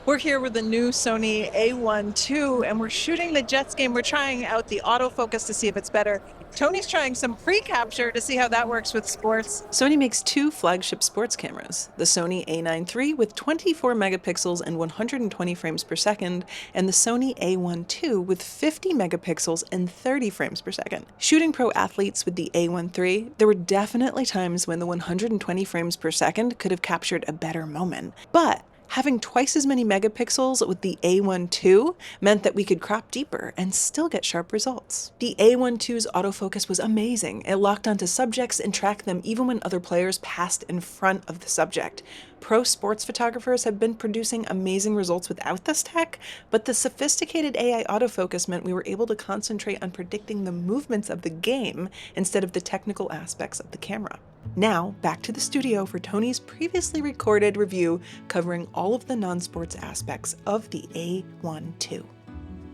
We're here with the new Sony A1 II, and we're shooting the Jets game. We're trying out the autofocus to see if it's better. Tony's trying some pre-capture to see how that works with sports. Sony makes two flagship sports cameras, the Sony A9 III with 24 megapixels and 120 frames per second, and the Sony A1 II with 50 megapixels and 30 frames per second. Shooting pro athletes with the A1 III, there were definitely times when the 120 frames per second could have captured a better moment. But having twice as many megapixels with the A1 II meant that we could crop deeper and still get sharp results. The A1 II's autofocus was amazing. It locked onto subjects and tracked them even when other players passed in front of the subject. Pro sports photographers have been producing amazing results without this tech, but the sophisticated AI autofocus meant we were able to concentrate on predicting the movements of the game instead of the technical aspects of the camera. Now, back to the studio for Tony's previously recorded review covering all of the non-sports aspects of the A1 II.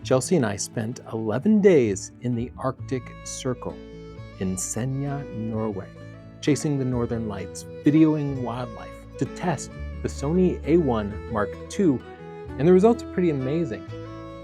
Chelsea and I spent 11 days in the Arctic Circle in Senja, Norway, chasing the northern lights, videoing wildlife to test the Sony A1 Mark II, and the results are pretty amazing.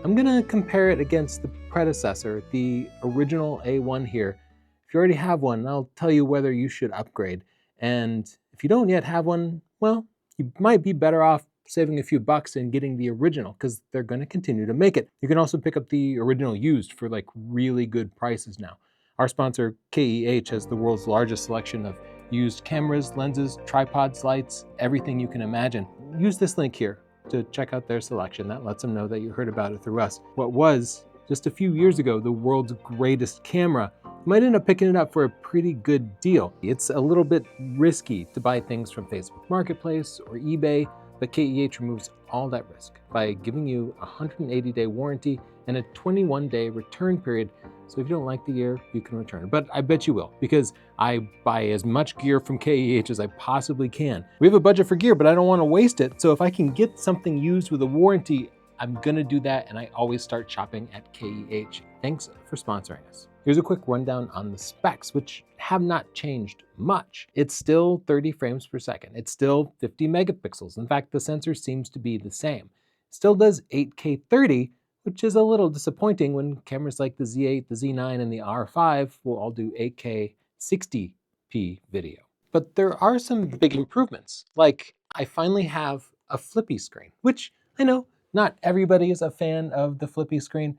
I'm gonna compare it against the predecessor, the original A1 here. If you already have one, I'll tell you whether you should upgrade. And if you don't yet have one, well, you might be better off saving a few bucks and getting the original because they're going to continue to make it. You can also pick up the original used for like really good prices now. Our sponsor, KEH, has the world's largest selection of used cameras, lenses, tripods, lights, everything you can imagine. Use this link here to check out their selection. That lets them know that you heard about it through us. What was, just a few years ago, the world's greatest camera, you might end up picking it up for a pretty good deal. It's a little bit risky to buy things from Facebook Marketplace or eBay, but KEH removes all that risk by giving you a 180-day warranty and a 21-day return period. So if you don't like the gear, you can return it. But I bet you will, because I buy as much gear from KEH as I possibly can. We have a budget for gear, but I don't want to waste it. So if I can get something used with a warranty, I'm gonna do that, and I always start shopping at KEH. Thanks for sponsoring us. Here's a quick rundown on the specs, which have not changed much. It's still 30 frames per second. It's still 50 megapixels. In fact, the sensor seems to be the same. It still does 8K 30, which is a little disappointing when cameras like the Z8, the Z9, and the R5 will all do 8K 60p video. But there are some big improvements, like I finally have a flippy screen, which I know not everybody is a fan of the flippy screen,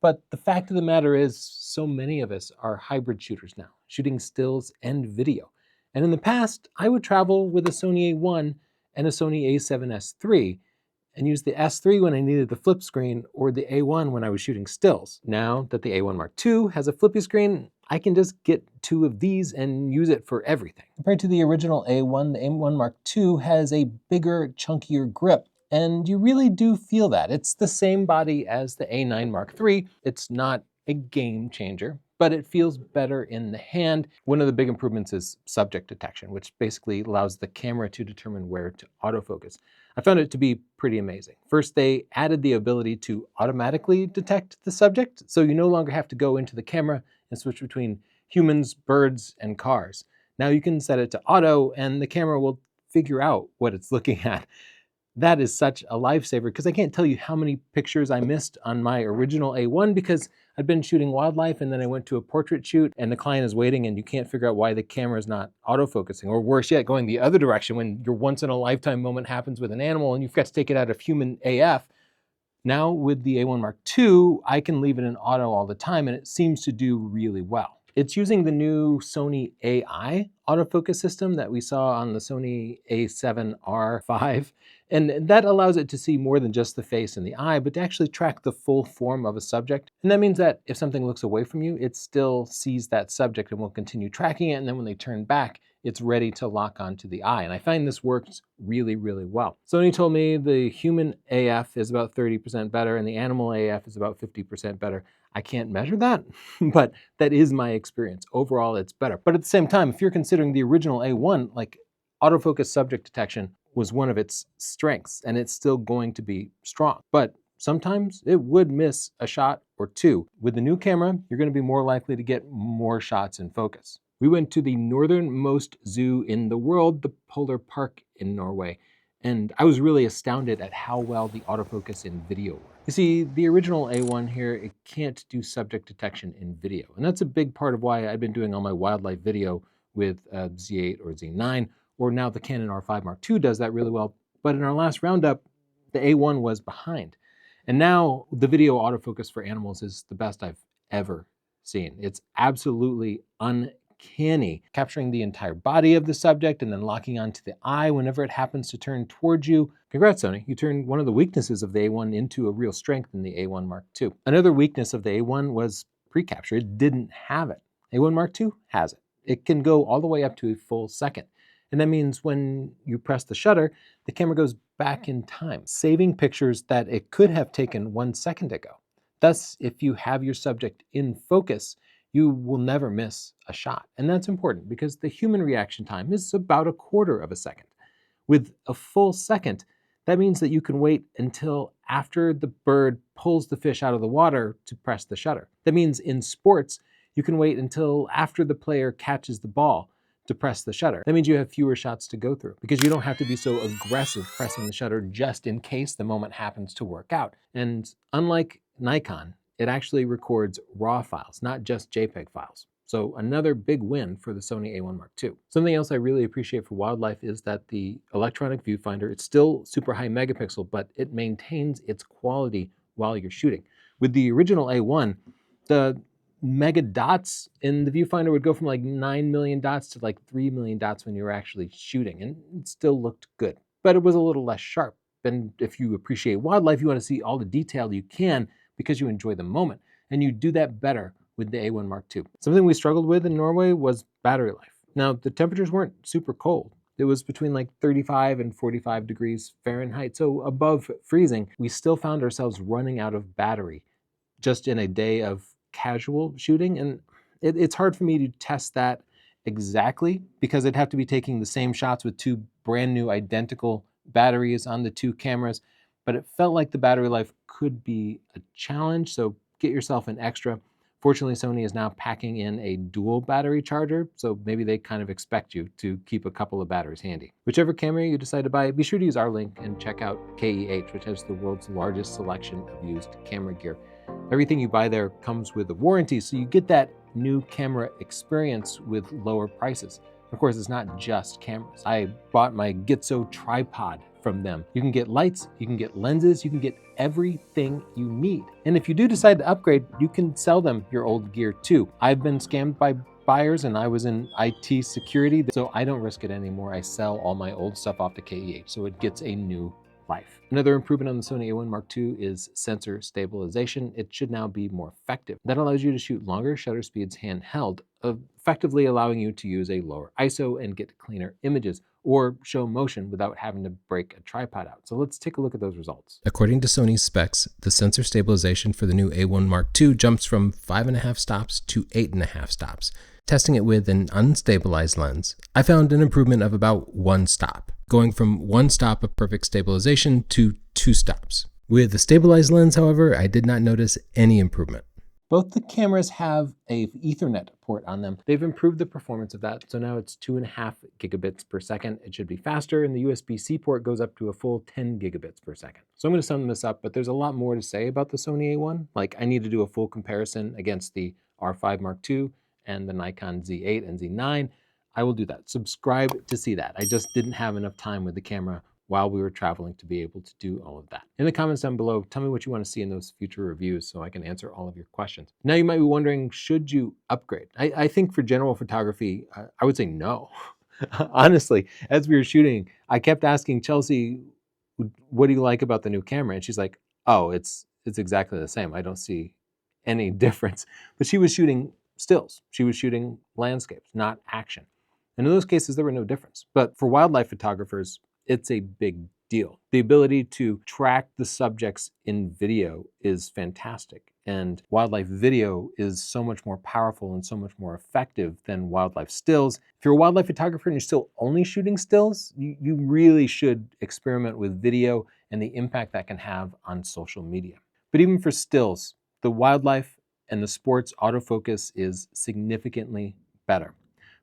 but the fact of the matter is so many of us are hybrid shooters now, shooting stills and video. And in the past, I would travel with a Sony A1 and a Sony A7S III and use the S3 when I needed the flip screen or the A1 when I was shooting stills. Now that the A1 Mark II has a flippy screen, I can just get two of these and use it for everything. Compared to the original A1, the A1 Mark II has a bigger, chunkier grip. And you really do feel that. It's the same body as the A9 Mark III. It's not a game changer, but it feels better in the hand. One of the big improvements is subject detection, which basically allows the camera to determine where to autofocus. I found it to be pretty amazing. First, they added the ability to automatically detect the subject, so you no longer have to go into the camera and switch between humans, birds, and cars. Now you can set it to auto, and the camera will figure out what it's looking at. That is such a lifesaver because I can't tell you how many pictures I missed on my original A1 because I'd been shooting wildlife and then I went to a portrait shoot and the client is waiting and you can't figure out why the camera is not autofocusing, or worse yet, going the other direction when your once in a lifetime moment happens with an animal and you've got to take it out of human AF. Now with the A1 Mark II, I can leave it in auto all the time and it seems to do really well. It's using the new Sony AI autofocus system that we saw on the Sony A7 R5, and that allows it to see more than just the face and the eye, but to actually track the full form of a subject. And that means that if something looks away from you, it still sees that subject and will continue tracking it, and then when they turn back, it's ready to lock onto the eye. And I find this works really, really well. Sony told me the human AF is about 30% better and the animal AF is about 50% better. I can't measure that, but that is my experience. Overall, it's better. But at the same time, if you're considering the original A1, like autofocus subject detection was one of its strengths, and it's still going to be strong. But sometimes it would miss a shot or two. With the new camera, you're going to be more likely to get more shots in focus. We went to the northernmost zoo in the world, the Polar Park in Norway, And I was really astounded at how well the autofocus in video worked. You see, the original A1 here, it can't do subject detection in video. And that's a big part of why I've been doing all my wildlife video with Z8 or Z9, or now the Canon R5 II does that really well. But in our last roundup, the A1 was behind. And now the video autofocus for animals is the best I've ever seen. It's absolutely uncanny, capturing the entire body of the subject and then locking onto the eye whenever it happens to turn towards you. Congrats, Sony. You turned one of the weaknesses of the A1 into a real strength in the A1 Mark II. Another weakness of the A1 was pre-capture. It didn't have it. A1 Mark II has it. It can go all the way up to a full second. And that means when you press the shutter, the camera goes back in time, saving pictures that it could have taken 1 second ago. Thus, if you have your subject in focus, you will never miss a shot. And that's important because the human reaction time is about 1/4 of a second. With a full second, that means that you can wait until after the bird pulls the fish out of the water to press the shutter. That means in sports, you can wait until after the player catches the ball to press the shutter. That means you have fewer shots to go through because you don't have to be so aggressive pressing the shutter just in case the moment happens to work out. And unlike Nikon, it actually records RAW files, not just JPEG files. So another big win for the Sony A1 Mark II. Something else I really appreciate for wildlife is that the electronic viewfinder, it's still super high megapixel, but it maintains its quality while you're shooting. With the original A1, the mega dots in the viewfinder would go from like 9 million dots to like 3 million dots when you were actually shooting, and it still looked good, but it was a little less sharp. And if you appreciate wildlife, you want to see all the detail you can because you enjoy the moment, and you do that better with the A1 Mark II. Something we struggled with in Norway was battery life. Now, the temperatures weren't super cold. It was between like 35 and 45 degrees Fahrenheit, so above freezing. We still found ourselves running out of battery just in a day of casual shooting, and it's hard for me to test that exactly because I'd have to be taking the same shots with 2 brand new identical batteries on the 2 cameras, but it felt like the battery life could be a challenge, so get yourself an extra. Fortunately, Sony is now packing in a dual battery charger, so maybe they kind of expect you to keep a couple of batteries handy. Whichever camera you decide to buy, be sure to use our link and check out KEH, which has the world's largest selection of used camera gear. Everything you buy there comes with a warranty, so you get that new camera experience with lower prices. Of course, it's not just cameras. I bought my Gitzo tripod from them. You can get lights, you can get lenses, you can get everything you need. And if you do decide to upgrade, you can sell them your old gear too. I've been scammed by buyers and I was in IT security, so I don't risk it anymore. I sell all my old stuff off to KEH, so it gets a new life. Another improvement on the Sony A1 Mark II is sensor stabilization. It should now be more effective. That allows you to shoot longer shutter speeds handheld, effectively allowing you to use a lower ISO and get cleaner images or show motion without having to break a tripod out. So let's take a look at those results. According to Sony's specs, the sensor stabilization for the new A1 Mark II jumps from 5.5 stops to 8.5 stops. Testing it with an unstabilized lens, I found an improvement of about 1 stop, going from 1 stop of perfect stabilization to 2 stops. With the stabilized lens, however, I did not notice any improvement. Both the cameras have a Ethernet port on them. They've improved the performance of that, so now it's 2.5 gigabits per second. It should be faster, and the USB-C port goes up to a full 10 gigabits per second. So I'm going to sum this up, but there's a lot more to say about the Sony A1. Like, I need to do a full comparison against the R5 Mark II and the Nikon Z8 and Z9. I will do that. Subscribe to see that. I just didn't have enough time with the camera while we were traveling to be able to do all of that. In the comments down below, tell me what you want to see in those future reviews so I can answer all of your questions. Now you might be wondering, should you upgrade? I think for general photography, I would say no. Honestly, as we were shooting, I kept asking Chelsea, what do you like about the new camera? And she's like, oh, it's exactly the same. I don't see any difference. But she was shooting stills. She was shooting landscapes, not action. And in those cases, there were no difference. But for wildlife photographers, it's a big deal. The ability to track the subjects in video is fantastic. And wildlife video is so much more powerful and so much more effective than wildlife stills. If you're a wildlife photographer and you're still only shooting stills, you really should experiment with video and the impact that can have on social media. But even for stills, the wildlife and the sports autofocus is significantly better.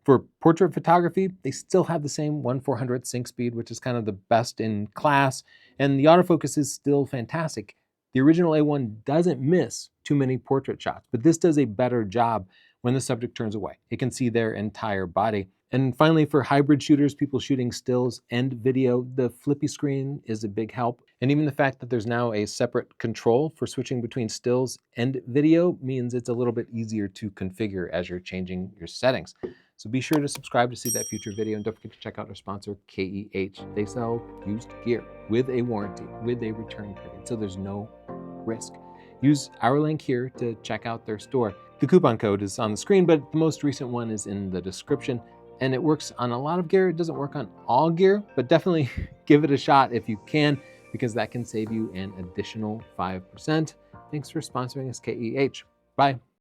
For portrait photography, they still have the same 1/400th sync speed, which is kind of the best in class, and the autofocus is still fantastic. The original A1 doesn't miss too many portrait shots, but this does a better job when the subject turns away. It can see their entire body. And finally, for hybrid shooters, people shooting stills and video, the Flippy Screen is a big help. And even the fact that there's now a separate control for switching between stills and video means it's a little bit easier to configure as you're changing your settings. So be sure to subscribe to see that future video, and don't forget to check out our sponsor, KEH. They sell used gear with a warranty, with a return period, so there's no risk. Use our link here to check out their store. The coupon code is on the screen, but the most recent one is in the description. And it works on a lot of gear. It doesn't work on all gear, but definitely give it a shot if you can, because that can save you an additional 5%. Thanks for sponsoring us, KEH. Bye.